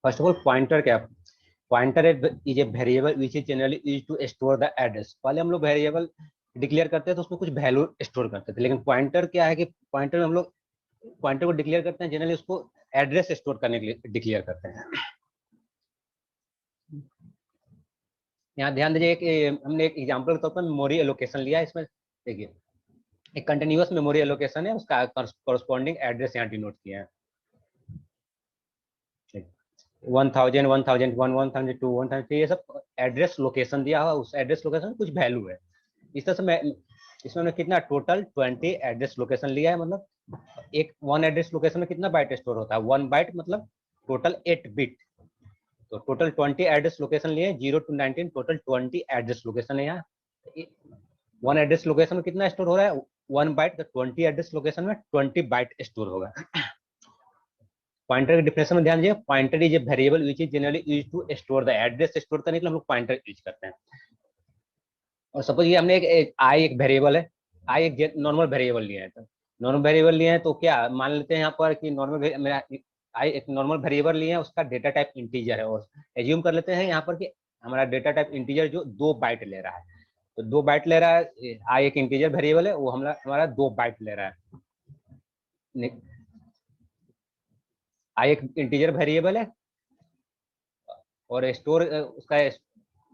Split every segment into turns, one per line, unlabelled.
First of all pointer क्या, pointer is a variable which is generally used to store the address. पहले हम लोग variable declare करते हैं तो उसमें कुछ वैल्यू स्टोर करते थे, लेकिन पॉइंटर क्या है कि पॉइंटर में हम लोग पॉइंटर को डिक्लेयर करते हैं जनरली उसको एड्रेस स्टोर करने के लिए डिक्लेयर करते हैं। यहाँ ध्यान दीजिए कि हमने एक एग्जांपल के तौर पर मेमोरी एलोकेशन लिया है। इसमें देखिए एक कंटिन्यूअस मेमोरी एलोकेशन है, उसका कॉरस्पॉन्डिंग एड्रेस यहाँ डिनोट किया है। 1000, 1001, 1002, 1003 ये सब एड्रेस लोकेशन दिया हुआ, उस एड्रेस लोकेशन में कुछ वैल्यू है। इस तरह से मैं इसमें हमने कितना टोटल 20 एड्रेस लोकेशन लिया है। मतलब एक वन एड्रेस लोकेशन में कितना बाइट स्टोर होता है, 1 बाइट मतलब टोटल 8 बिट। तो टोटल 20 एड्रेस लोकेशन लिए, 0 to 19 टोटल 20 एड्रेस लोकेशन है। यहाँ वन एड्रेस लोकेशन में कितना स्टोर हो रहा है, 1 बाइट। तो 20 एड्रेस लोकेशन में 20 बाइट स्टोर होगा। पॉइंटर के डिफिनेशन में ध्यान दीजिए, pointer is a variable which is generally used to store the address. Store करने के लिए हम लोग पॉइंटर यूज करते हैं। और सपोज ये हमने एक आई एक वेरिएबल है, आई एक नॉर्मल वेरिएबल लिया है। तो नॉर्मल वेरिएबल लिए हैं तो क्या मान लेते हैं यहाँ पर कि नॉर्मल मेरा आई एक नॉर्मल वेरिएबल लिए हैं, उसका डेटा टाइप इंटीजर है। और एज्यूम कर लेते हैं यहाँ पर कि हमारा डेटा टाइप इंटीजर जो 2 बाइट ले रहा है। तो 2 बाइट ले रहा है, आई एक इंटीजर वेरिएबल है, वो हमारा 2 बाइट ले रहा है। आई एक इंटीजर वेरिएबल है और स्टोर उसका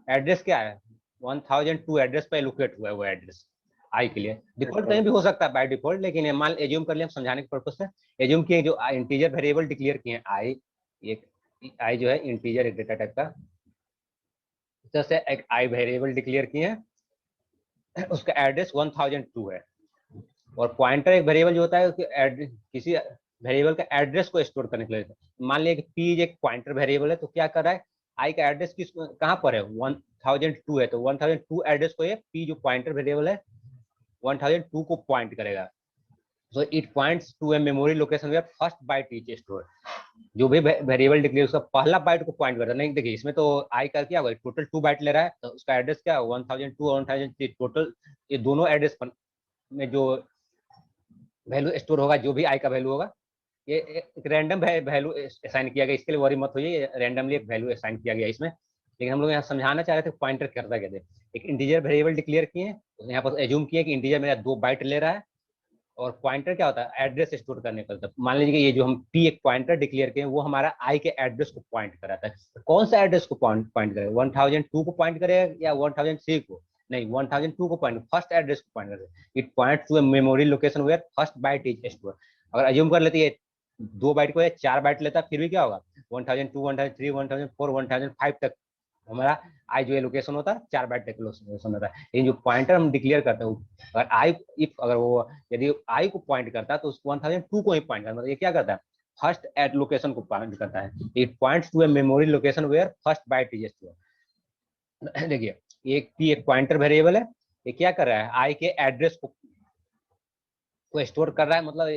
एड्रेस क्या है, 1002 एड्रेस पे एलोकेट हुआ है वो एड्रेस आई के लिए। डिफॉल्ट कहीं भी हो सकता है बाय डिफॉल्ट, लेकिन मान एज्यूम कर लिया हम समझाने के पर्पज से। एज्यूम किए जो इंटीजर वेरिएबल डिक्लेयर किए हैं आई, एक आई जो है इंटीजर एक डेटा टाइप का, जैसे एक आई वेरिएबल डिक्लेयर किए हैं, उसका एड्रेस 1002 है। और पॉइंटर एक वेरिएबल जो होता है किसी वेरिएबल का एड्रेस को स्टोर करने के लिए। मान लिया कि पी एक पॉइंटर वेरिएबल है, तो क्या कर रहा है, आई का एड्रेस किस कहाँ पर है, 1002 है। तो 1002 एड्रेस को ये पी जो पॉइंटर वेरिएबल है 1002 को पॉइंट करेगा। So it points to a memory location where first byte is store. जो भी वेरिएबल डिक्लेयर उसका पहला बाइट को पॉइंट करता है। नहीं देखिए इसमें तो आई का क्या होगा, टोटल 2 बाइट ले रहा है, तो उसका एड्रेस क्या 1002 और 1003 टोटल, ये दोनों एड्रेस में जो वैल्यू स्टोर होगा, जो भी आई का वैल्यू होगा, ये एक रैंडम वैल्यू असाइन किया गया। इसके लिए वरी मत होइए, रैंडमली एक वैल्यू असाइन किया गया इसमें। लेकिन हम लोग यहाँ समझाना चाह रहे थे पॉइंटर करता क्या थे। एक इंटीजर वेरिएबल डिक्लेयर किए, यहाँ पर एज्यूम किए कि इंटीजर मेरा 2 बाइट ले रहा है। और पॉइंटर क्या होता है, एड्रेस स्टोर करने का। मान लीजिए कि ये जो हम पी एक पॉइंटर डिक्लेयर किए वो हमारा आई के एड्रेस को पॉइंट कराता है। तो कौन सा एड्रेस को पॉइंट करेगा, 1002 को पॉइंट करेगा या 1003 को, नहीं 1002 को पॉइंट, फर्स्ट एड्रेस को पॉइंट करेगा। It points to a memory location where first byte is store. अगर अज्यूम कर लेते हैं 2 बाइट को 4 बाइट लेता, फिर भी क्या होगा 1002, 1003, 1004, 1005 तक हमारा आई जो लोकेशन होता है 4 बाइट तक लोकेशन होता है। लेकिन जो पॉइंटर हम डिक्लेयर करते हैं, अगर आई इफ अगर वो यदि आई को पॉइंट करता है तो उसको 1002 को ही पॉइंट करता है। मतलब ये क्या करता है, फर्स्ट एट लोकेशन को पॉइंट करता है। It points to a memory location where first byte is store. देखिए एक पॉइंटर वेरिएबल है, ये क्या कर रहा है, आई के एड्रेस को स्टोर कर रहा है। मतलब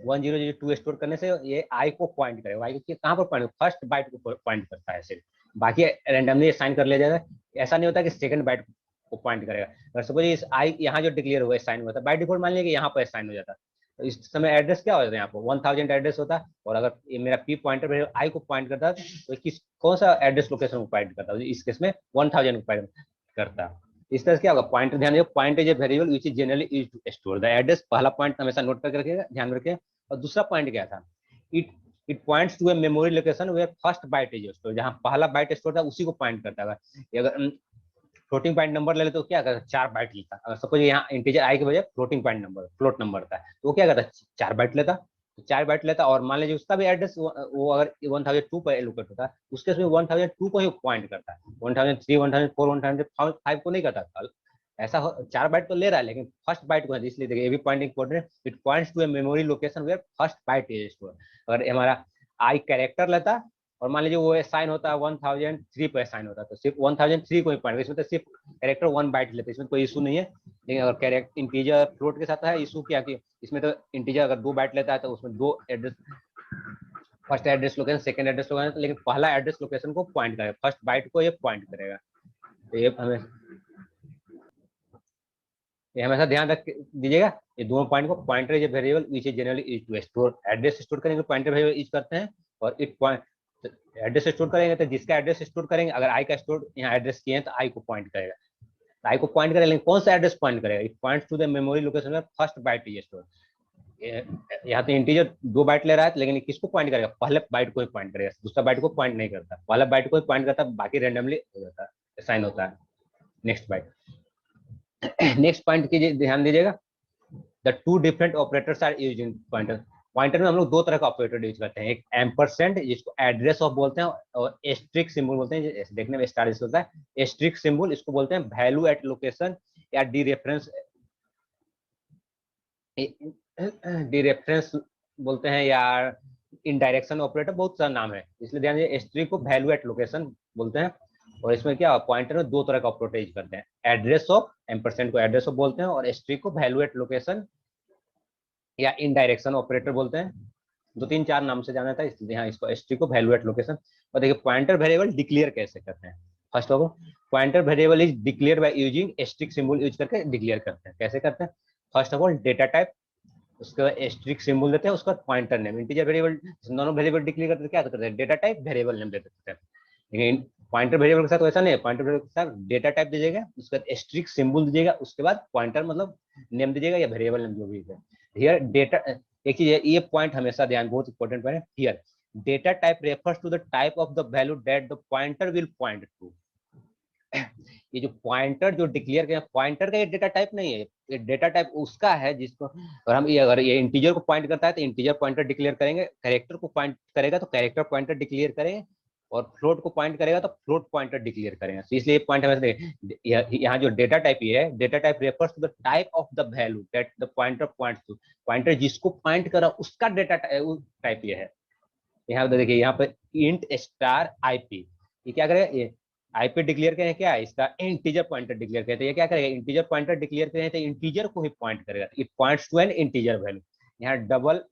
1002 स्टोर करने से ये आई को पॉइंट करेगा। आई को कहाँ पर पॉइंट, फर्स्ट बाइट को पॉइंट करता है सिर्फ, बाकी रैंडमली असाइन कर लिया जाएगा। ऐसा नहीं होता कि सेकंड बाइट को पॉइंट करेगा। अगर सपोज इस आई यहाँ जो डिक्लेयर हुआ असाइन हुआ था, बाय डिफॉल्ट मान लिया कि यहाँ पर असाइन हो जाता, तो इस समय एड्रेस क्या होता है, यहाँ पर 1000 एड्रेस होता। और अगर ये मेरा पी पॉइंटर आई को पॉइंट करता तो किस कौन सा एड्रेस लोकेशन को पॉइंट करता, इस केस में 1000 को पॉइंट करता। इस तरह से क्या होगा, पॉइंटर ध्यान रखिए, point is a variable which is generally used to store the address. पहला पॉइंट हमेशा नोट करके रखिएगा, ध्यान रखिए। और दूसरा पॉइंट क्या था, it it points to a memory location where first byte is store. जहां पहला बाइट स्टोर था उसी को पॉइंट करता है। अगर फ्लोटिंग पॉइंट नंबर ले ले तो क्या करता, 4 बाइट लेता। अगर सपोज यहाँ इंटीजर आई के बजाय floating point number float number था, तो वो क्या करता, 4 बाइट लेता। तो 4 बाइट लेता और मान लीजिए उसका भी एड्रेस वो अगर 1002 पर एलोकेट होता, उसके उसमें 1002 को ही पॉइंट करता है, 1003, 1004, 1005 को नहीं करता। ऐसा 4 बाइट तो ले रहा है लेकिन फर्स्ट बाइट को है, इसलिए देखिए ये भी पॉइंट इंपॉर्टेंट है। It points to a memory location where first byte is store. अगर हमारा आई कैरेक्टर लेता और मान लीजिए वो असाइन होता है 1003 पर असाइन होता, तो सिर्फ 1003 को ही पॉइंट, इसमें तो सिर्फ कैरेक्टर 1 बाइट लेते, इसमें कोई इशू नहीं है। लेकिन अगर कैरेक्टर इंटीजर फ्लोट के साथ है, इशू क्या कि इसमें तो इंटीजर अगर 2 बाइट लेता है तो उसमें 2 address, first address location second address location, लेकिन पहला एड्रेस लोकेशन को पॉइंट करेगा, फर्स्ट बाइट को ये पॉइंट करेगा। तो ये हमेशा ध्यान रख दीजिएगा, ये दोनों पॉइंट को, pointer is variable which is generally used to store address, store करने के लिए पॉइंटर वेरिएबल यूज करते हैं। और इट पॉइंट एड्रेस स्टोर करेंगे तो जिसका एड्रेस स्टोर करेंगे, अगर आई का स्टोर यहाँ एड्रेस किए हैं तो आई को पॉइंट करेगा, तो आई को पॉइंट करेगा, लेकिन कौन सा एड्रेस पॉइंट करेगा, it points to the memory location में फर्स्ट बाइट इज स्टोर। यहाँ तो इंटीजर 2 बाइट ले रहा है, लेकिन किसको पॉइंट करेगा, पहले बाइट को ही पॉइंट करेगा, दूसरा बाइट को पॉइंट नहीं करता, पहला बाइट को ही पॉइंट करता है, बाकी रैंडमली हो जाता है, असाइन होता है नेक्स्ट बाइट। नेक्स्ट पॉइंट की ध्यान दीजिएगा, the two different operators are used in pointer. Pointer में हम लोग 2 तरह का ऑपरेटर यूज करते हैं, एक एम्परसेंड जिसको एड्रेस ऑफ बोलते हैं, और एस्ट्रिक सिंबल बोलते हैं, देखने में स्टार जैसा होता है, एस्ट्रिक सिंबल इसको बोलते हैं वैल्यू एट लोकेशन या डी रेफरेंस बोलते हैं, या इनडायरेक्शन ऑपरेटर, बहुत सारा नाम है, इसलिए ध्यान दीजिए एस्ट्रिक को वैल्यू एट लोकेशन बोलते हैं। और इसमें क्या पॉइंटर में 2 तरह का ऑपरेटर यूज करते हैं, एड्रेस ऑफ, एम्परसेंड को एड्रेस ऑफ बोलते हैं, और एस्ट्रिक को वैल्यू एट लोकेशन या इनडायरेक्शन ऑपरेटर बोलते हैं, 2-3-4 नाम से जाना था, इसलिए यहाँ इसको एस्ट्रिक को वैल्यू एट लोकेशन। और देखिए पॉइंटर वेरिएबल डिक्लेयर कैसे करते हैं, first of all pointer variable is declare by using asterisk symbol use करके डिक्लेयर करते हैं। कैसे करते हैं, first of all data type, उसके बाद एस्ट्रिक सिंबल देते हैं, उसका पॉइंटर नेम, इंटीजर वेरिएबल दोनों वेरिएबल डिक्लेयर करते हैं, क्या करते हैं डेटा टाइप वेरिएबल नेम दे देते हैं, लेकिन पॉइंटर वेरिएबल के साथ वैसा नहीं है, पॉइंटर वेरिएबल के साथ डेटा टाइप दीजिएगा, उसके बाद एस्ट्रिक सिंबल दीजिएगा, उसके बाद पॉइंटर मतलब नेम दीजिएगा या वेरिएबल नेम जो भी है। हियर डेटा, एक चीज है, ये पॉइंट हमेशा ध्यान, बहुत इंपॉर्टेंट पॉइंट है, here data type refers to the type of the value that the pointer will point to. ये जो पॉइंटर जो डिक्लेयर किया, पॉइंटर का ये डेटा टाइप नहीं है, ये डेटा टाइप उसका है जिसको, और हम ये अगर ये इंटीजर को पॉइंट करता है तो इंटीजर पॉइंटर डिक्लेयर करेंगे, कैरेक्टर को पॉइंट करेगा तो कैरेक्टर पॉइंटर डिक्लेयर करेंगे, और फ्लोट को पॉइंट करेगा तो फ्लोट पॉइंटर डिक्लेयर करेंगे। तो इसलिए पॉइंट हमें यहाँ जो डेटा टाइप ये है, data type refers to the type of the value that the pointer points to, pointer जिसको पॉइंट करा उसका डेटा टाइप ये है। यहाँ देखिए यहाँ पे इंट स्टार आईपी, ये क्या करेगा, ये आईपी डिक्लेयर करें, क्या है इसका इंटीजर पॉइंटर डिक्लेयर करते हैं, ये क्या करेगा इंटीजर पॉइंटर डिक्लेयर करें तो इंटीजर को ही पॉइंट करेगा, it points to an integer value. यहाँ डबल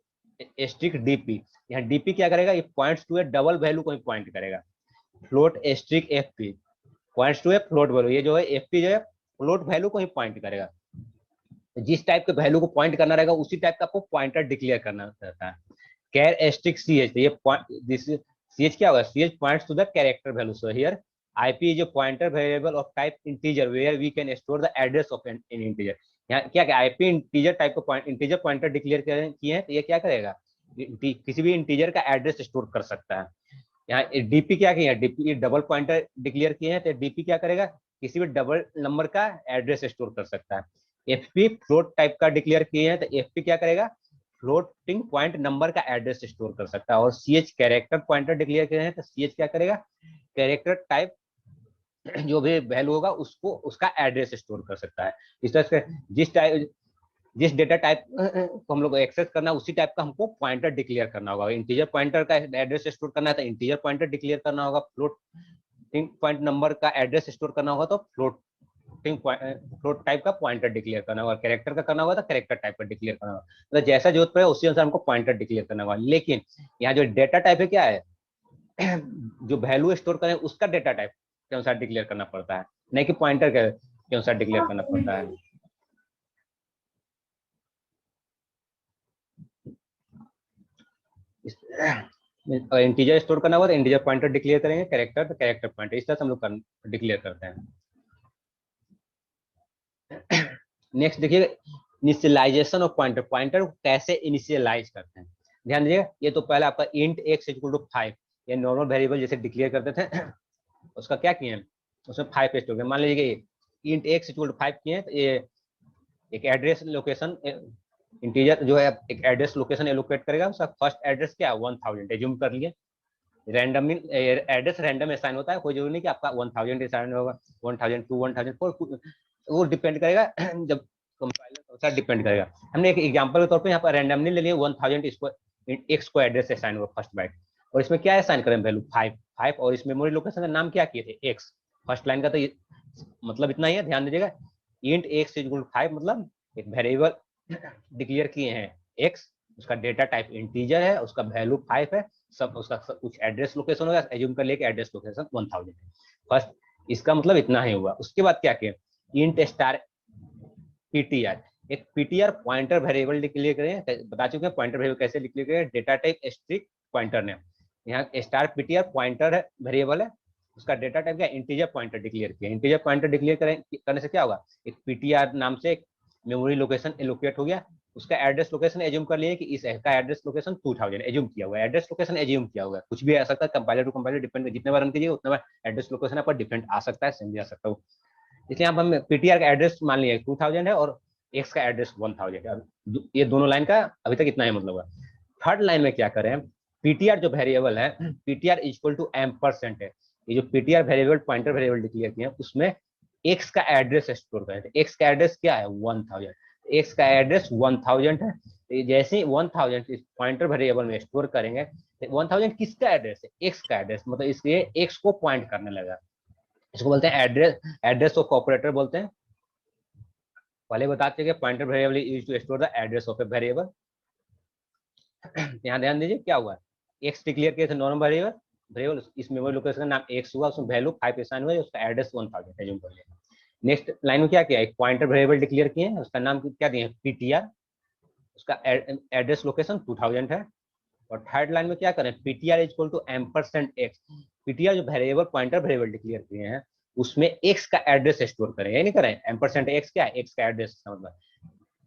स्ट्रिक डीपी, यहाँ डीपी क्या करेगा, ये points to a double value को ही पॉइंट करेगा। Float asterisk FP points to a float value, ये जो है एफपी जो है फ्लोट वैल्यू को ही पॉइंट करेगा, जिस टाइप के वैल्यू को पॉइंट करना रहेगा उसी टाइप का आपको पॉइंटर डिक्लेयर करना रहता है। कैर एस्ट्रिक सीएच, ये दिस सीएच क्या होगा, CH points to the character value, so here IP is a pointer variable of type integer where we can store the address of an integer. यहाँ क्या क्या IP integer type को point, integer pointer declare किए हैं, तो ये क्या करेगा, किसी भी इंटीजर का एड्रेस स्टोर कर सकता है। यहाँ डीपी क्या किया, डीपी डबल पॉइंटर डिक्लेयर किए हैं, तो डीपी क्या करेगा, किसी भी डबल नंबर का एड्रेस स्टोर कर सकता है। एफपी फ्लोट टाइप का डिक्लेयर किए हैं, तो एफपी क्या करेगा, फ्लोटिंग पॉइंट नंबर का एड्रेस स्टोर कर सकता है। और सीएच कैरेक्टर पॉइंटर डिक्लेयर किए हैं, तो सीएच क्या करेगा, कैरेक्टर टाइप जो भी वैल्यू होगा उसको उसका एड्रेस स्टोर कर सकता है। इस तरह से जिस डेटा टाइप को हम लोग एक्सेस करना है उसी टाइप का हमको पॉइंटर डिक्लेयर करना होगा। इंटीजर पॉइंटर का एड्रेस स्टोर करना है तो इंटीजर पॉइंटर डिक्लेयर करना होगा, फ्लोटिंग पॉइंट नंबर का एड्रेस स्टोर करना होगा तो फ्लोट टाइप का पॉइंटर डिक्लेयर करना होगा, कैरेक्टर का करना होगा तो कैरेक्टर टाइप का डिक्लेयर करना होगा, मतलब जैसा जरूरत पड़े उसी अनुसार हमको पॉइंटर डिक्लेयर करना होगा। लेकिन यहाँ जो डेटा टाइप है क्या है, जो वैल्यू स्टोर करें उसका डेटा टाइप के अनुसार डिक्लेयर करना पड़ता है, नहीं कि पॉइंटर के अनुसार डिक्लेयर करना पड़ता है। इंटीजर स्टोर करना होगा तो इंटीजर पॉइंटर डिक्लेयर करेंगे, कैरेक्टर तो कैरेक्टर पॉइंटर, इस तरह से हम लोग डिक्लेयर करते हैं। नेक्स्ट देखिए इनिशियलाइजेशन ऑफ पॉइंटर, पॉइंटर को कैसे इनिशियलाइज करते हैं, ध्यान दीजिएगा। ये तो पहले आपका इंट x इक्वल टू 5, ये नॉर्मल वेरिएबल जैसे डिक्लेयर करते थे उसका क्या किए, उसमें 5 स्टोर किया। मान लीजिए इंट x इक्वल टू 5 किए तो ये एक एड्रेस लोकेशन इंटीजर जो है एक एड्रेस लोकेशन एलोकेट करेगा, उसका फर्स्ट एड्रेस क्या है 1000, एज्यूम कर लिए रैंडम एड्रेस रैंडम असाइन होता है, कोई जरूरी नहीं कि आपका 1000 असाइन होगा, 1002 1004 वो डिपेंड करेगा जब कंपाइलर का डिपेंड करेगा। हमने एक एग्जांपल के तौर पे यहाँ पर रैंडमली ले लिए 1000 इसको एक्स को एड्रेस असाइन हुआ फर्स्ट बाइट, और इसमें क्या असाइन करें वैल्यू 5 और इस मेमोरी लोकेशन का नाम क्या किए थे एक्स, फर्स्ट लाइन का तो मतलब इतना ही है, ध्यान दीजिएगा इंट एक्स इक्वल टू 5 मतलब एक वेरिएबल डिक्लेयर किए हैं एक्स, उसका डेटा टाइप इंटीजर है, उसका वैल्यू 5 है, सब उसका कुछ एड्रेस लोकेशन होगा, एज्यूम कर लिए कि एड्रेस लोकेशन 1000 है फर्स्ट, इसका मतलब इतना ही हुआ। उसके बाद क्या किया इंट स्टार पीटीआर, एक पीटीआर पॉइंटर वेरिएबल डिक्लेयर करें, बता चुके हैं पॉइंटर वेरिएबल कैसे डिक्लेयर करें, data type string pointer name, यहाँ स्टार पीटीआर पॉइंटर है, वेरिएबल है, उसका डेटा टाइप क्या इंटीजर पॉइंटर डिक्लेयर किया। इंटीजर पॉइंटर डिक्लेयर करने से क्या होगा, एक पीटीआर नाम से एक मेमोरी लोकेशन एलोकेट हो गया, उसका एड्रेस लोकेशन एज्यूम कर लिए कि इस का एड्रेस लोकेशन 2000 एज्यूम किया हुआ है, एड्रेस लोकेशन एज्यूम किया हुआ है, कुछ भी आ सकता है, कंपाइलर टू कंपाइलर डिपेंड, जितने बार रन कीजिए उतने बार एड्रेस लोकेशन आपका डिफरेंट आ सकता है, सेम भी आ सकता है। इसलिए यहाँ हम पीटीआर का एड्रेस मान लिया 2000 है और एक्स का एड्रेस 1000 है। ये दोनों लाइन का अभी तक इतना ही मतलब है। थर्ड लाइन में क्या करें, पीटीआर जो वेरिएबल है, पीटीआर इक्वल टू एम्परसेंट है, ये जो PTR variable pointer variable declare किया है उसमें एक्स का एड्रेस स्टोर करें। एक्स का एड्रेस क्या है 1000, एक्स का एड्रेस 1000 है, जैसे ही 1000 इस पॉइंटर वेरिएबल में स्टोर करेंगे, 1000 किसका एड्रेस है, एक्स का एड्रेस, मतलब इसलिए एक्स को पॉइंट करने लगा। इसको बोलते हैं एड्रेस, एड्रेस ऑफ ऑपरेटर बोलते हैं। पहले बताते हैं कि pointer variable use to store the address of a variable. यहाँ ध्यान दीजिए क्या हुआ, एक्स डिक्लेयर किया था नॉर्मल वेरिएबल, वेरिएबल इस मेमोरी लोकेशन का नाम एक्स हुआ, उसमें वैल्यू 5 असाइन हुआ, उसका एड्रेस 1000 एज्यूम कर लिया। नेक्स्ट लाइन में क्या किया, एक पॉइंटर वेरिएबल डिक्लेयर किए, उसका नाम क्या दिए पीटीआर, उसका एड्रेस लोकेशन 2000 है। और थर्ड लाइन में क्या करें, PTR equal to ampersand X, PTR जो वेरिएबल पॉइंटर वेरिएबल डिक्लेयर किए हैं उसमें एक्स का एड्रेस स्टोर करें, ये नहीं करें एम्परसेंट एक्स, क्या है एक्स का एड्रेस, मतलब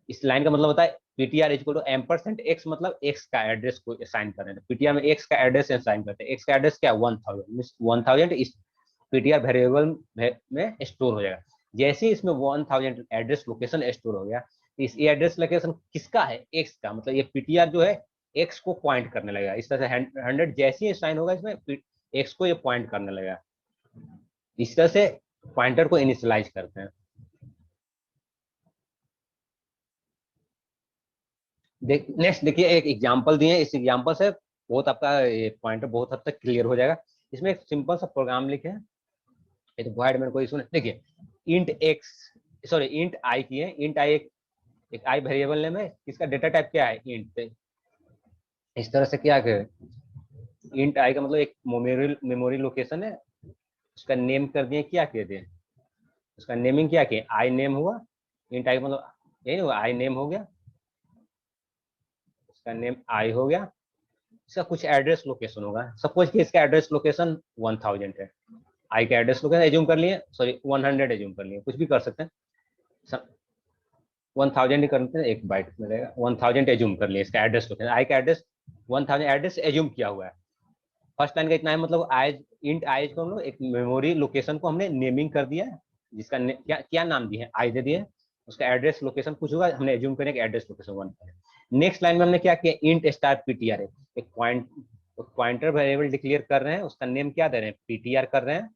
इस लाइन का मतलब होता है PTR equal to ampersand X, मतलब एक्स का एड्रेस को असाइन करें, पीटीआर में एक्स का एड्रेस असाइन करते हैं, एक्स का एड्रेस क्या है 1000 इस पीटीआर वेरिएबल में स्टोर हो जाएगा। जैसे ही इसमें 1000 एड्रेस लोकेशन स्टोर हो गया, इस एड्रेस लोकेशन किसका है, एक्स का, मतलब ये पीटीआर जो है एक्स को पॉइंट करने लगेगा। इस तरह से 100 जैसे ही साइन होगा इसमें एक्स को ये पॉइंट करने लगेगा। इस तरह से पॉइंटर को इनिशियलाइज करते हैं। नेक्स्ट देखिए एक एग्जांपल दिए, इस एग्जांपल से बहुत आपका ये पॉइंटर बहुत हद तक क्लियर हो जाएगा। इसमें एक सिंपल सा प्रोग्राम लिखे हैं, ये तो वाइड में कोई इशू नहीं। देखिए इंट एक्स, सॉरी इंट आई की है, इंट आई एक आई वेरिएबल नेम है, इसका डेटा टाइप क्या है इंट। इस तरह से क्या करें, इंट आई का मतलब एक मेमोरी लोकेशन है, उसका नेम कर दिए, क्या कह दिए, उसका नेमिंग क्या किया आई नेम हुआ, इंट आई मतलब यही हुआ आई नेम हो गया, इसका नेम आई हो गया, इसका कुछ एड्रेस लोकेशन होगा, सपोज कि इसका एड्रेस लोकेशन 1000 है, आई का एड्रेस लोकेशन एज्यूम कर लिए, सॉरी 100 एज्यूम कर लिए, कुछ भी कर सकते हैं, 1000 ही करते हैं, एक बाइट में रहेगा, 1000 एज्यूम कर लिए इसका एड्रेस लोकेशन, आई का एड्रेस 1000 एड्रेस एज्यूम किया हुआ है। फर्स्ट लाइन का इतना है, मतलब आई इंट आई को हम लोग एक मेमोरी लोकेशन को हमने नेमिंग कर दिया है, जिसका क्या क्या नाम दिए आई दे दिए, उसका एड्रेस लोकेशन कुछ होगा, हमने एज्यूम करने का एड्रेस लोकेशन 1। नेक्स्ट लाइन में हमने क्या किया, इंट स्टार पीटीआर है, एक पॉइंटर वेरिएबल डिक्लेयर कर रहे हैं, उसका नेम क्या दे रहे हैं पीटीआर कर रहे हैं,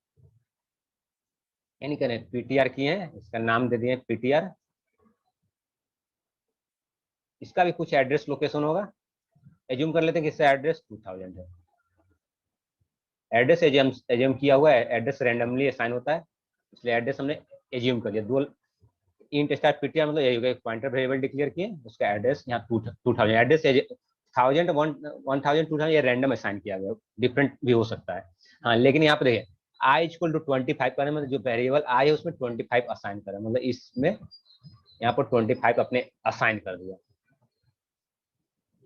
यानी कह रहे हैं पीटीआर किए हैं, इसका नाम दे दिए पीटीआर, इसका भी कुछ एड्रेस लोकेशन होगा, एज्यूम कर लेते हैं कि इसका एड्रेस 2000 है, एड्रेस एज्यूम किया हुआ है, एड्रेस रैंडमली असाइन होता है, इसलिए एड्रेस हमने एज्यूम कर लिया। दो इंट स्टार पीटीआर मतलब यही होगा, एक पॉइंटर वेरिएबल डिक्लेयर किए, उसका एड्रेस यहाँ 2000 एड्रेस 1000 1000 2000 ये रैंडम असाइन किया गया, डिफरेंट भी हो सकता है। हाँ लेकिन यहाँ पे देखिए आई इक्वल टू 25 करें, मतलब जो वेरिएबल आई है उसमें 25 असाइन करें, मतलब इसमें यहाँ पर 25 अपने असाइन कर दिया।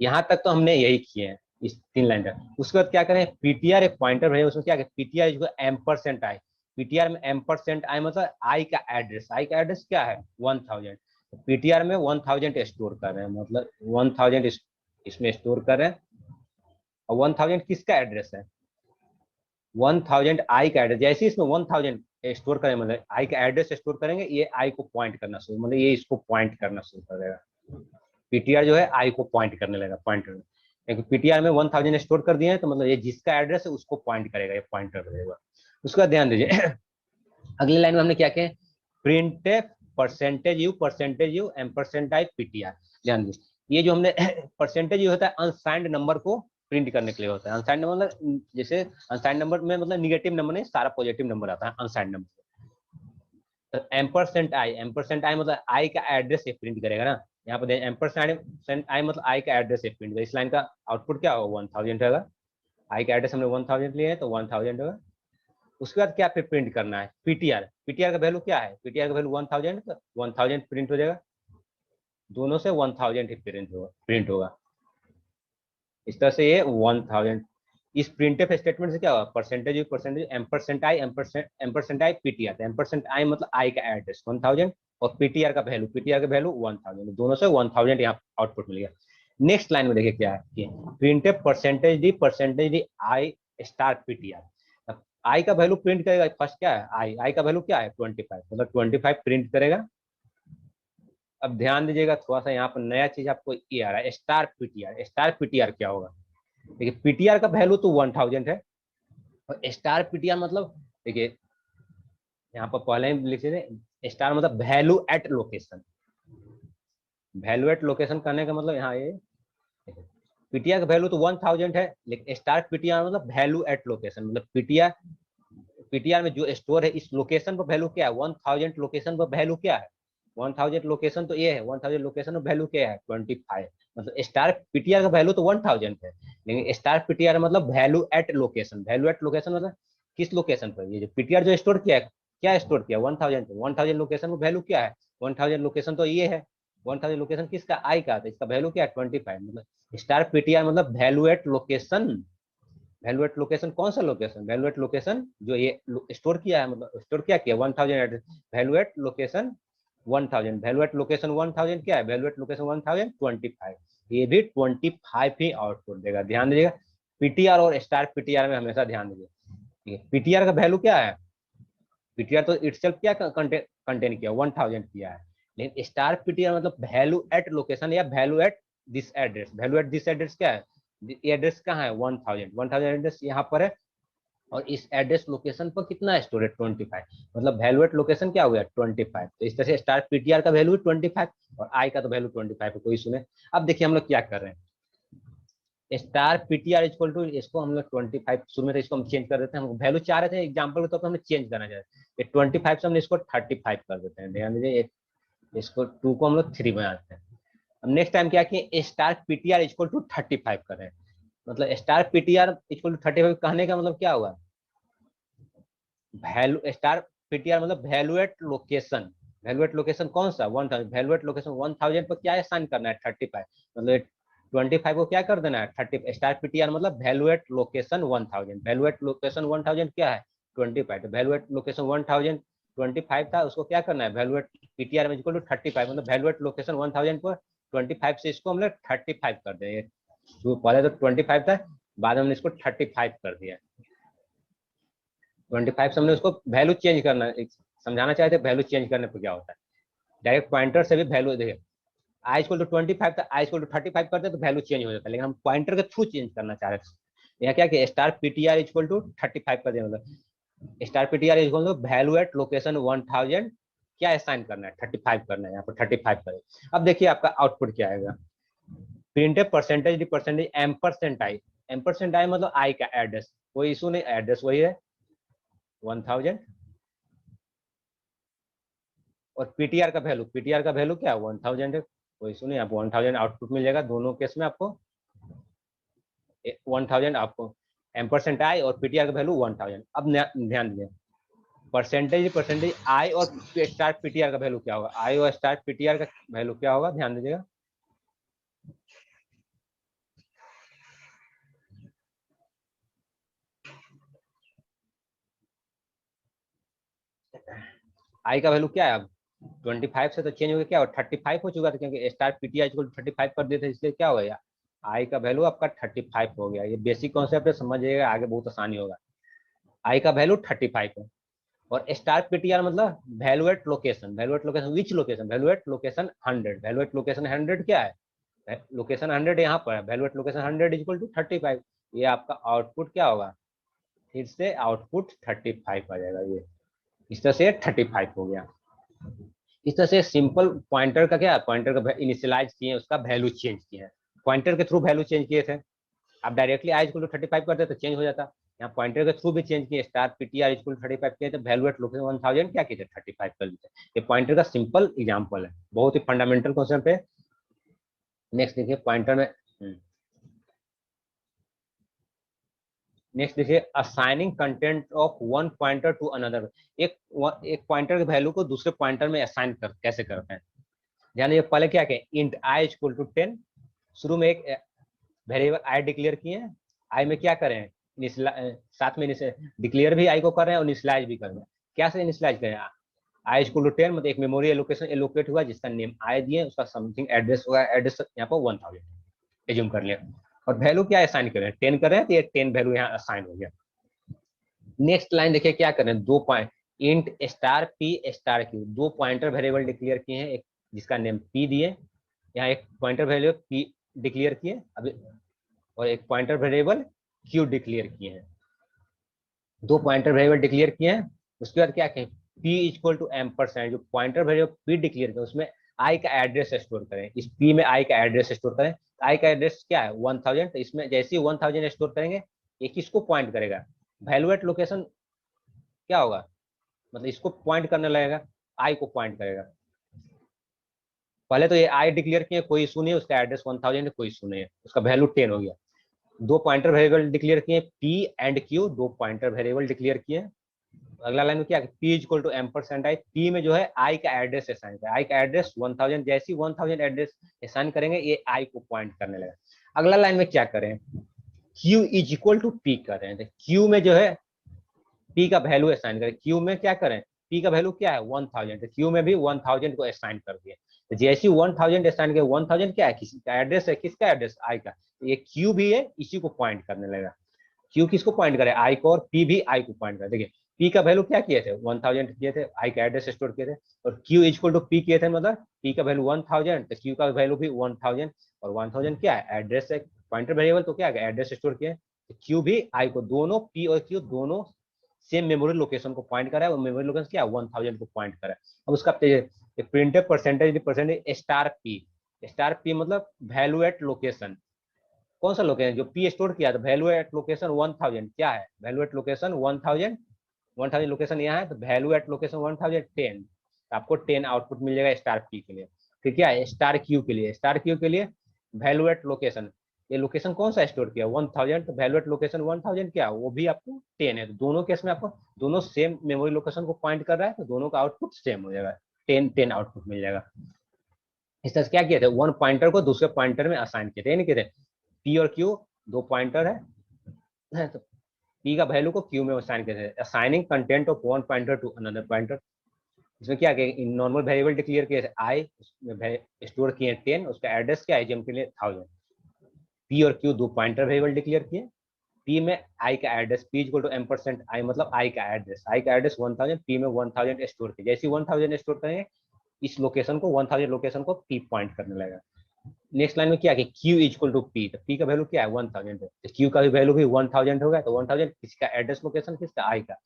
यहाँ तक तो हमने यही किए हैं इस 3 लाइन का। उसके बाद क्या करें, पीटीआर एक पॉइंटर है, उसमें क्या करें पीटीआर जो एम्परसेंट आई, पीटीआर में एम्परसेंट आई मतलब आई का एड्रेस, आई का एड्रेस क्या है 1000, पीटीआर में 1000 स्टोर कर रहे हैं, मतलब 1000 इसमें स्टोर कर रहे हैं, और 1000 किसका एड्रेस है 1000 आई का एड्रेस, जैसे इसमें 1000 स्टोर करें, मतलब आई का एड्रेस स्टोर करेंगे, ये आई को पॉइंट करना शुरू, मतलब ये इसको पॉइंट करना शुरू कर देगा, पीटीआर जो है आई को पॉइंट करने लगा, पॉइंटर क्योंकि पीटीआर में 1000 स्टोर कर दिए हैं, तो मतलब ये जिसका एड्रेस है उसको पॉइंट करेगा, ये पॉइंटर रहेगा। उसका ध्यान दीजिए अगली लाइन में हमने क्या किया, print percentage you ampersand I PTR. ध्यान दीजिए ये जो हमने परसेंटेज यू होता है अनसाइंड नंबर को प्रिंट करने के लिए होता है, अनसाइंड नंबर मतलब जैसे अनसाइंड नंबर में मतलब निगेटिव नंबर नहीं, सारा पॉजिटिव नंबर आता है अनसाइंड नंबर। एम्परसेंट आई मतलब आई का एड्रेस ये प्रिंट करेगा ना, यहाँ पर एम्परसेंट आई मतलब आई का एड्रेस ये प्रिंट करेगा, इस लाइन का आउटपुट क्या होगा 1000 होगा, आई का एड्रेस हमने 1000 लिए है तो 1000 होगा। उसके बाद क्या प्रिंट करना है पीटीआर, पीटीआर का वैल्यू क्या है, पीटीआर का वैल्यू 1000 1000 प्रिंट हो जाएगा, दोनों से 1000 ही प्रिंट होगा। इस तरह से ये 1000 इस प्रिंटफ स्टेटमेंट से क्या होगा, परसेंटेज एम्परसेंट आई पीटीआर, एम्परसेंट आई मतलब आई का एड्रेस 1000 और पीटीआर का वैल्यू 1000, दोनों से 1000 यहाँ आउटपुट मिल गया। नेक्स्ट लाइन में देखिए क्या है कि printf percentage d i star ptr, i का वैल्यू प्रिंट करेगा। फर्स्ट क्या है, आई का वैल्यू क्या है 25, मतलब 25 प्रिंट करेगा। अब ध्यान दीजिएगा थोड़ा सा, यहाँ पर नया चीज आपको ये आ रहा है, स्टार पीटीआर। स्टार पीटीआर क्या होगा, देखिए पीटीआर का वैल्यू तो 1000 है और स्टार पीटीआर मतलब देखिए यहाँ पर पहले ही लिखे थे, स्टार मतलब value at location. Value at location करने का मतलब यहाँ ये पीटीआर का वैल्यू तो 1000 है, लेकिन स्टार पीटीआर मतलब वैल्यू एट लोकेशन, मतलब पीटीआर में जो स्टोर है इस लोकेशन पर वैल्यू क्या है 1000 लोकेशन पर वैल्यू क्या है 1000 लोकेशन तो ये है, 1000 लोकेशन पर वैल्यू क्या है 25, मतलब स्टार पीटीआर का वैल्यू तो 1000 है, लेकिन स्टार पीटीआर मतलब value at location. Value at location मतलब किस लोकेशन पर, ये जो पीटीआर जो स्टोर किया है, क्या स्टोर किया 1000 लोकेशन में वैल्यू क्या है 1000 लोकेशन तो ये है, 1000 लोकेशन किसका आई का, तो इसका वैल्यू क्या है 25, मतलब स्टार पीटीआर मतलब value at location. Value at location कौन सा लोकेशन, वैल्यू एट लोकेशन जो ये स्टोर किया है, मतलब स्टोर क्या किया 1000 address, value at location 1000, value at location 1000 क्या है, वैल्यू एट लोकेशन 1025, ये भी 25 ही आउटपुट देगा। ध्यान दीजिएगा पीटीआर और स्टार पीटीआर में हमेशा ध्यान दीजिए, पीटीआर का वैल्यू क्या है, पीटीआर तो इटसेल्फ क्या कंटेन किया 1000 किया है, लेकिन स्टार पीटीआर मतलब वैल्यू एट लोकेशन या value at this address. Value at this address क्या है, एड्रेस कहाँ है 1000 एड्रेस यहाँ पर है, और इस एड्रेस लोकेशन पर कितना स्टोर है 25, मतलब वैल्यू एट लोकेशन क्या हो गया 25। तो इस तरह से स्टार पीटीआर का वैल्यू 25 और आई का तो वैल्यू 25 है, कोई इशू नहीं। अब देखिए हम लोग क्या कर रहे हैं, स्टार पीटीआर इक्वल टू, इसको हम लोग 25 शुरू में तो इसको हम चेंज कर देते हैं, हम वैल्यू चाह रहे थे एग्जाम्पल के तौर पर हमने चेंज करना चाहते हैं, 25 से हमने इसको 35 कर देते हैं। ध्यान दीजिए इसको 2 को हम लोग 3 बनाते हैं। अब नेक्स्ट टाइम क्या कि स्टार पीटीआर इक्वल टू 35 कर रहे हैं, मतलब स्टार पीटीआर इक्वल टू 35 कहने का मतलब क्या हुआ, वैल्यू स्टार पीटीआर मतलब value at location. Value at location कौन सा 1000, वैल्यू एट लोकेशन 1000 पर क्या असाइन करना है 35, मतलब 25 को क्या कर देना है 30। स्टार पीटीआर मतलब value at location 1000, value at location 1000 क्या है 25, तो वैल्यू एट लोकेशन 1000 25 था, उसको क्या करना है वैल्यू एट पीटीआर में इक्वल टू 35, मतलब वैल्यू एट लोकेशन 1000 पर 25 से इसको हम लोग 35 कर देंगे। तो पहले तो 25 था, बाद में हमने इसको 35 कर दिया। 25 से हमने उसको वैल्यू चेंज करना, समझाना चाहते वैल्यू चेंज करने पर क्या होता है, डायरेक्ट पॉइंटर से भी वैल्यू देखिए आई इक्वल टू 25 था, आई इक्वल टू 35 करते तो वैल्यू चेंज हो जाता है, लेकिन हम पॉइंटर के थ्रू चेंज करना चाह रहे थे। यहाँ क्या कि स्टार पीटीआर इक्वल टू 35 कर दिया, मतलब star PTR equal to value at location 1000 क्या असाइन करना है 35 करना है, यहाँ पर 35 करें। अब देखिए आपका आउटपुट क्या आएगा, प्रिंटेड परसेंटेज एम्परसेंट आई मतलब आई का एड्रेस, कोई इशू नहीं, एड्रेस वही है 1000 और पीटीआर का वैल्यू क्या है 1000 है, कोई इशू नहीं, आपको 1000 आउटपुट मिल जाएगा। दोनों केस में आपको 1000 आपको एम्परसेंट आई और पीटीआर का वैल्यू 1000। अब ध्यान दीजिए परसेंटेज आई और स्टार पीटीआर का वैल्यू क्या होगा, आई और स्टार पीटीआर का वैल्यू क्या होगा, ध्यान दीजिएगा आई का वैल्यू क्या है, अब 25 से तो चेंज हो गया क्या, और 35 हो चुका था, क्योंकि स्टार पीटीआर को 35 कर देते इसलिए क्या हो गया आई का वैल्यू आपका 35 हो गया। ये बेसिक कॉन्सेप्ट है, समझिएगा आगे बहुत आसानी होगा। आई का वैल्यू 35 है और स्टार पीटीआर मतलब value at location, which location, value at location 100, value at location 100 क्या है, लोकेशन 100 यहाँ पर है, value at location 100 equal to 35। ये आपका आउटपुट क्या होगा, फिर से आउटपुट 35 आ जाएगा। ये इस तरह से 35 हो गया। इस तरह से सिंपल पॉइंटर का क्या, पॉइंटर का इनिशियलाइज किए, उसका वैल्यू चेंज किया है, पॉइंटर के थ्रू वैल्यू चेंज किए थे। आप डायरेक्टली आई इक्वल टू 35 करते तो चेंज हो जाता, यहाँ पॉइंटर के थ्रू भी चेंज किए, स्टार पीटीआर इक्वल टू 35 किए तो वैल्यू एट लोकेशन 1000 क्या किए थे 35 कर लिए। ये पॉइंटर का सिंपल एग्जांपल है, बहुत ही फंडामेंटल क्वेश्चन पे। नेक्स्ट देखिए पॉइंटर में, नेक्स्ट देखिए assigning content of one pointer to another, एक पॉइंटर के वैल्यू को दूसरे पॉइंटर में असाइन कैसे करते हैं। यानी पहले क्या कहें इंट आई इक्वल टू 10, शुरू में एक वेरिएबल आई डिक्लेयर किए, आई में क्या करें साथ में डिक्लेयर भी आई को कर रहे हैं और इनिशियलाइज भी कर रहे हैं। क्या से इनिशियलाइज करें, आई इक्वल टू 10 मतलब एक मेमोरी एलोकेशन एलोकेट हुआ जिसका नेम आई दिए, उसका समथिंग एड्रेस होगा, एड्रेस यहाँ पर 1000 एज्यूम कर लिया, और वैल्यू क्या असाइन करें 10 करें, तो ये 10 वैल्यू यहाँ असाइन हो गया। नेक्स्ट लाइन देखिए क्या करें, 2 point int star P star Q, 2 pointer variable declare किए हैं, एक जिसका नेम पी दिए, यहाँ एक पॉइंटर वेरिएबल पी डिक्लेयर किए अभी, और एक पॉइंटर वेरिएबल क्यू डिक्लेयर किए हैं। 2 पॉइंटर वेरिएबल डिक्लेयर किए हैं, उसके बाद क्या कहें पी इक्वल टू एम्परसेंड, जो पॉइंटर वेरिएबल पी डिक्लेयर किया उसमें आई का एड्रेस स्टोर करें, इस पी में आई का एड्रेस स्टोर करें। आई का एड्रेस क्या है 1000, तो इसमें जैसे ही 1000 स्टोर करेंगे ये किसको पॉइंट करेगा, वैल्यू एट लोकेशन क्या होगा, मतलब इसको पॉइंट करने लगेगा, आई को पॉइंट करेगा। पहले तो ये आई डिक्लेयर किए कोई इशू नहीं है, उसका एड्रेस 1000 है कोई इशू नहीं है, उसका वैल्यू 10 हो गया। 2 पॉइंटर वेरिएबल डिक्लेयर किए P and Q, 2 pointer variable declare किए। अगला लाइन में क्या P equal to ampersand I, P में जो है आई का एड्रेस असाइन करें, आई का एड्रेस 1000, जैसे ही 1000 एड्रेस असाइन करेंगे ये आई को पॉइंट करने लगेगा। अगला लाइन में क्या करें Q is equal to P कर रहे हैं, तो क्यू में जो है पी का वैल्यू असाइन करें, क्यू में क्या करें पी का वैल्यू क्या है 1000, तो क्यू में भी 1000 को असाइन कर दिए, तो जैसे ही 1000 असाइन किया 1000 क्या है किसी का एड्रेस है, किसका एड्रेस आई का, तो ये क्यू भी है इसी को पॉइंट करने लगेगा। क्यू किसको पॉइंट करे आई को, और पी भी आई को पॉइंट करे। देखिए पी का वैल्यू क्या किए थे 1000 किए थे, आई का एड्रेस स्टोर किए थे, और क्यू इक्वल टू पी किए थे, मतलब पी का वैल्यू 1000 तो क्यू का वैल्यू भी 1000, और 1000 क्या है एड्रेस है, पॉइंटर वेरिएबल तो क्या है एड्रेस स्टोर किए, तो क्यू भी आई को, दोनों पी और क्यू दोनों सेम मेमोरी लोकेशन को पॉइंट करा है, और मेमोरी लोकेशन क्या 1000 को पॉइंट करा है। अब उसका प्रिंटेड परसेंटेज स्टार पी मतलब वैल्यू एट लोकेशन, कौन सा लोकेशन जो पी स्टोर किया था वैल्यू एट लोकेशन 1000 क्या है, वैल्यू एट लोकेशन 1000 लोकेशन यहाँ है, तो वैल्यू एट लोकेशन 1010, तो आपको 10 आउटपुट मिल जाएगा स्टार पी के लिए। फिर क्या है स्टार क्यू के लिए, स्टार क्यू के लिए वैल्यू एट लोकेशन, ये लोकेशन कौन सा स्टोर किया 1000, तो वैल्यू एट लोकेशन 1000 क्या वो भी आपको 10 है, तो दोनों केस में आपको दोनों सेम मेमोरी लोकेशन को पॉइंट कर रहा है, तो दोनों का आउटपुट सेम हो जाएगा, 10 आउटपुट मिल जाएगा। इस तरह से क्या किया था, वन पॉइंटर को दूसरे पॉइंटर में असाइन किए थे, नहीं किए थे पी और क्यू 2 पॉइंटर है, तो पी का वैल्यू को क्यू में असाइन किए थे, assigning content of one pointer to another pointer. इसमें क्या किया नॉर्मल वेरिएबल डिक्लेयर किए थे आई, उसमें स्टोर किए 10, उसका एड्रेस क्या है एजम के लिए 1000। पी और क्यू 2 पॉइंटर वेरिएबल डिक्लेयर किए, पी में आई का address p equal to ampersand i मतलब आई का एड्रेस 1000, पी में 1000 स्टोर किए, जैसे 1000 स्टोर करेंगे इस लोकेशन को 1000 लोकेशन को पी पॉइंट करने लगेगा। नेक्स्ट लाइन में क्या कि क्यू इक्वल टू पी, तो पी का वैल्यू क्या है 1000 है, तो क्यू का भी वैल्यू भी 1000 होगा, तो 1000 किसका एड्रेस लोकेशन किसका आई का,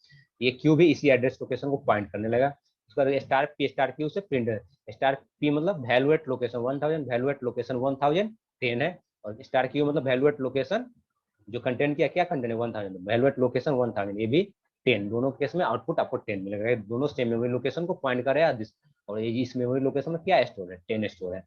ये क्यू भी इसी एड्रेस लोकेशन को पॉइंट करने लगा। उसका स्टार पी स्टार क्यू से प्रिंट है, स्टार पी मतलब value at location 1000, value at location 1010 है, और स्टार क्यू मतलब वैल्यू एट लोकेशन जो कंटेंट किया क्या कंटेंट है 1000, वैल्यू एट लोकेशन 1000 ये भी 10, दोनों केस में आउटपुट आपको 10 मिलेगा, दोनों सेम मेमोरी लोकेशन को पॉइंट कर रहा है, और इस मेमोरी लोकेशन में क्या स्टोर है 10 स्टोर है।